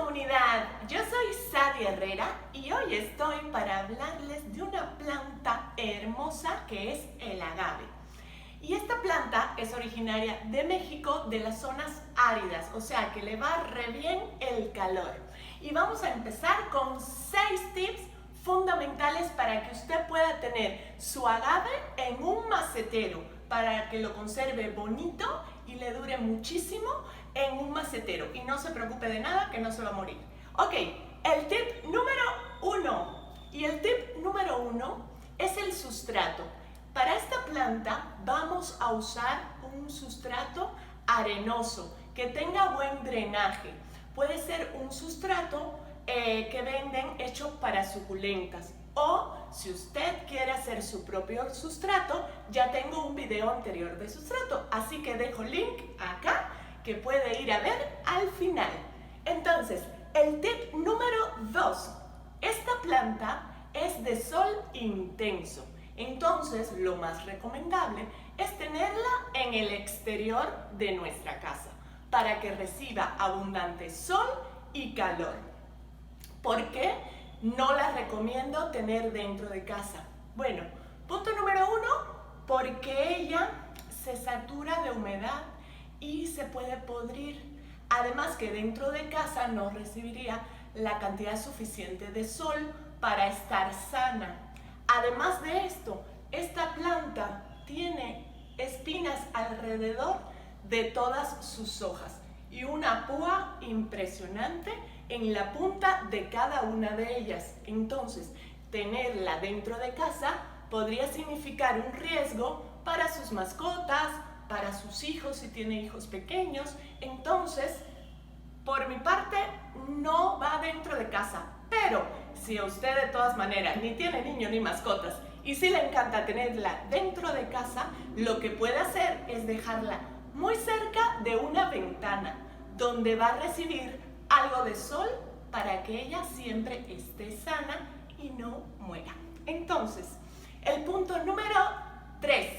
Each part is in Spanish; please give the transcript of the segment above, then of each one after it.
comunidad, yo soy Sadi Herrera y hoy estoy para hablarles de una planta hermosa que es el agave. Y esta planta es originaria de México, de las zonas áridas, o sea que le va re bien el calor. Y vamos a empezar con 6 tips fundamentales para que usted pueda tener su agave en un macetero, para que lo conserve bonito y le dure muchísimo en un macetero y no se preocupe de nada, que no se va a morir. Ok, el tip número 1. Y el tip número 1 es el sustrato. Para esta planta vamos a usar un sustrato arenoso que tenga buen drenaje. Puede ser un sustrato que venden hecho para suculentas. O si usted quiere hacer su propio sustrato, ya tengo un video anterior de sustrato, así que dejo link acá que puede ir a ver al final. Entonces, el tip número 2. Esta planta es de sol intenso. Entonces, lo más recomendable es tenerla en el exterior de nuestra casa para que reciba abundante sol y calor. ¿Por qué no la recomiendo tener dentro de casa? Bueno, punto número 1, porque ella se satura de humedad y se puede podrir. Además que dentro de casa no recibiría la cantidad suficiente de sol para estar sana. Además de esto, esta planta tiene espinas alrededor de todas sus hojas y una púa impresionante en la punta de cada una de ellas. Entonces, tenerla dentro de casa podría significar un riesgo para sus mascotas, para sus hijos si tiene hijos pequeños. Entonces, por mi parte, no va dentro de casa. Pero si usted de todas maneras ni tiene niños ni mascotas y si le encanta tenerla dentro de casa, lo que puede hacer es dejarla muy cerca de una ventana donde va a recibir algo de sol para que ella siempre esté sana y no muera. Entonces, el punto número 3,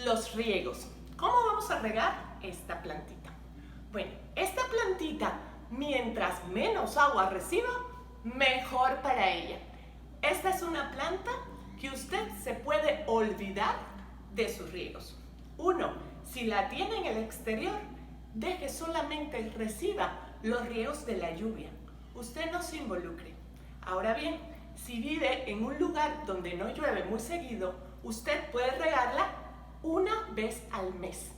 los riegos. ¿Cómo vamos a regar esta plantita? Bueno, esta plantita, mientras menos agua reciba, mejor para ella. Esta es una planta que usted se puede olvidar de sus riegos. 1. Si la tiene en el exterior, deje solamente reciba los riegos de la lluvia. Usted no se involucre. Ahora bien, si vive en un lugar donde no llueve muy seguido, usted puede regarla una vez al mes.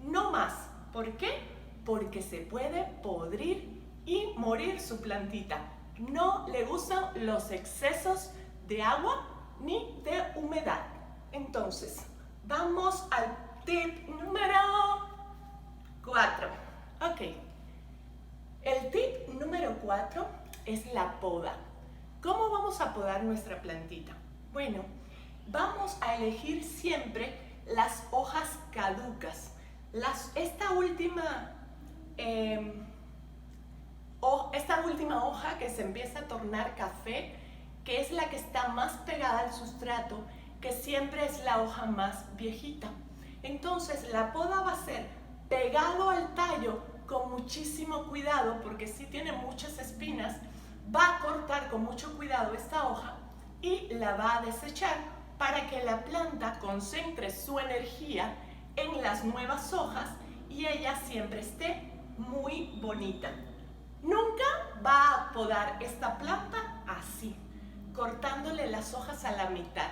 No más. ¿Por qué? Porque se puede podrir y morir su plantita. No le gustan los excesos de agua ni de humedad. Entonces, vamos al tip número 4. Ok. El tip número 4 es la poda. ¿Cómo vamos a podar nuestra plantita? Bueno, vamos a elegir siempre las hojas caducas. Esta última hoja que se empieza a tornar café, que es la que está más pegada al sustrato, que siempre es la hoja más viejita. Entonces la poda va a ser pegado al tallo con muchísimo cuidado, porque si tiene muchas espinas, va a cortar con mucho cuidado esta hoja y la va a desechar para que la planta concentre su energía en las nuevas hojas y ella siempre esté muy bonita. Nunca va a podar esta planta así, cortándole las hojas a la mitad.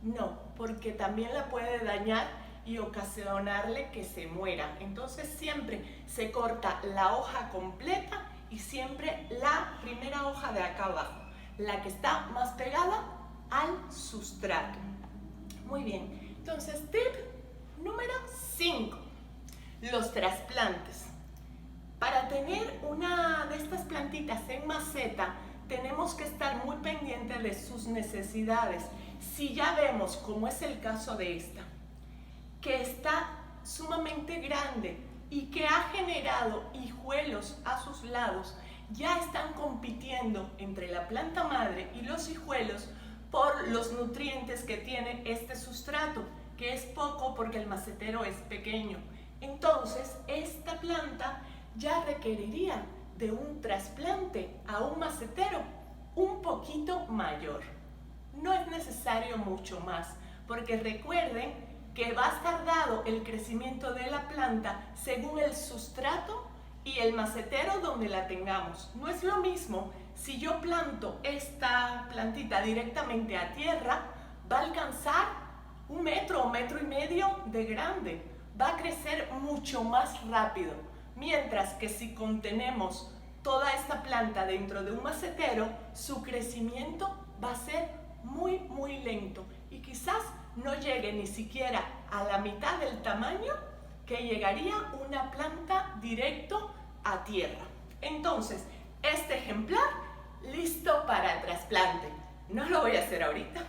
No, porque también la puede dañar y ocasionarle que se muera. Entonces siempre se corta la hoja completa y siempre la primera hoja de acá abajo, la que está más pegada al sustrato. Muy bien, entonces tip número 5, los trasplantes. Para tener una de estas plantitas en maceta, tenemos que estar muy pendientes de sus necesidades. Si ya vemos, como es el caso de esta, que está sumamente grande y que ha generado hijuelos a sus lados, ya están compitiendo entre la planta madre y los hijuelos por los nutrientes que tiene este sustrato, que es poco porque el macetero es pequeño. Entonces, esta planta ya requeriría de un trasplante a un macetero un poquito mayor. No es necesario mucho más, porque recuerden que va a estar dado el crecimiento de la planta según el sustrato y el macetero donde la tengamos. No es lo mismo si yo planto esta plantita directamente a tierra, va a alcanzar 1 metro o 1,5 metros de grande. Va a crecer mucho más rápido. Mientras que si contenemos toda esta planta dentro de un macetero, su crecimiento va a ser muy lento y quizás no llegue ni siquiera a la mitad del tamaño que llegaría una planta directo a tierra. Entonces, este ejemplar listo para trasplante. No lo voy a hacer ahorita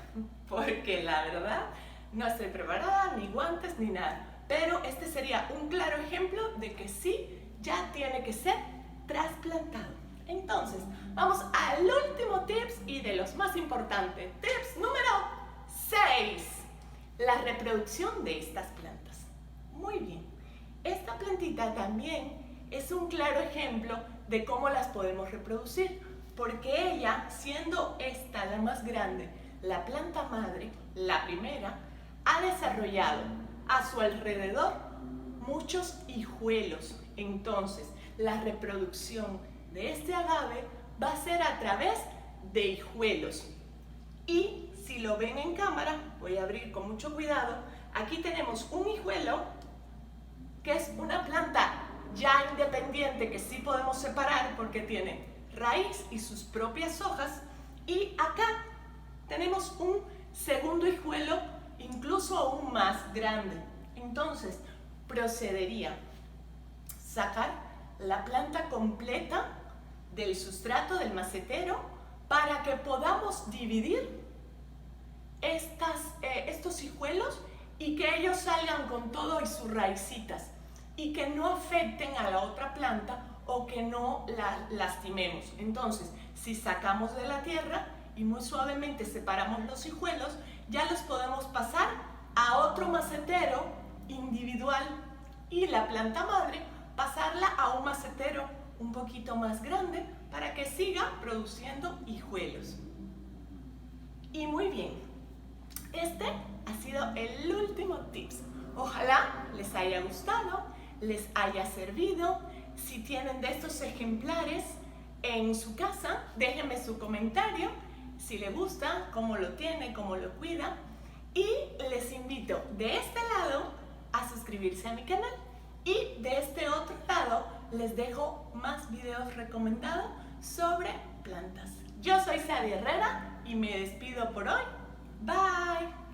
porque la verdad no estoy preparada, ni guantes ni nada, pero este sería un claro ejemplo de que sí, ya tiene que ser trasplantado. Entonces, vamos al último tips y de los más importantes. Tips número 6. La reproducción de estas plantas. Muy bien. Esta plantita también es un claro ejemplo de cómo las podemos reproducir, porque ella, siendo esta la más grande, la planta madre, la primera, ha desarrollado a su alrededor muchos hijuelos. Entonces, la reproducción de este agave va a ser a través de hijuelos. Y si lo ven en cámara, voy a abrir con mucho cuidado, aquí tenemos un hijuelo que es una planta ya independiente que sí podemos separar porque tiene raíz y sus propias hojas, y acá tenemos un segundo hijuelo incluso aún más grande. Entonces procedería sacar la planta completa del sustrato del macetero para que podamos dividir estos hijuelos y que ellos salgan con todo y sus raicitas y que no afecten a la otra planta o que no la lastimemos. Entonces, si sacamos de la tierra y muy suavemente separamos los hijuelos, ya los podemos pasar a otro macetero individual y la planta madre pasarla a un macetero un poquito más grande para que siga produciendo hijuelos. Y muy bien, este ha sido el último tips. Ojalá les haya gustado, les haya servido. Si tienen de estos ejemplares en su casa, déjenme su comentario si les gusta, cómo lo tiene, cómo lo cuida. Y les invito de este lado a suscribirse a mi canal. Y de este otro lado les dejo más videos recomendados sobre plantas. Yo soy Sadie Herrera y me despido por hoy. Bye.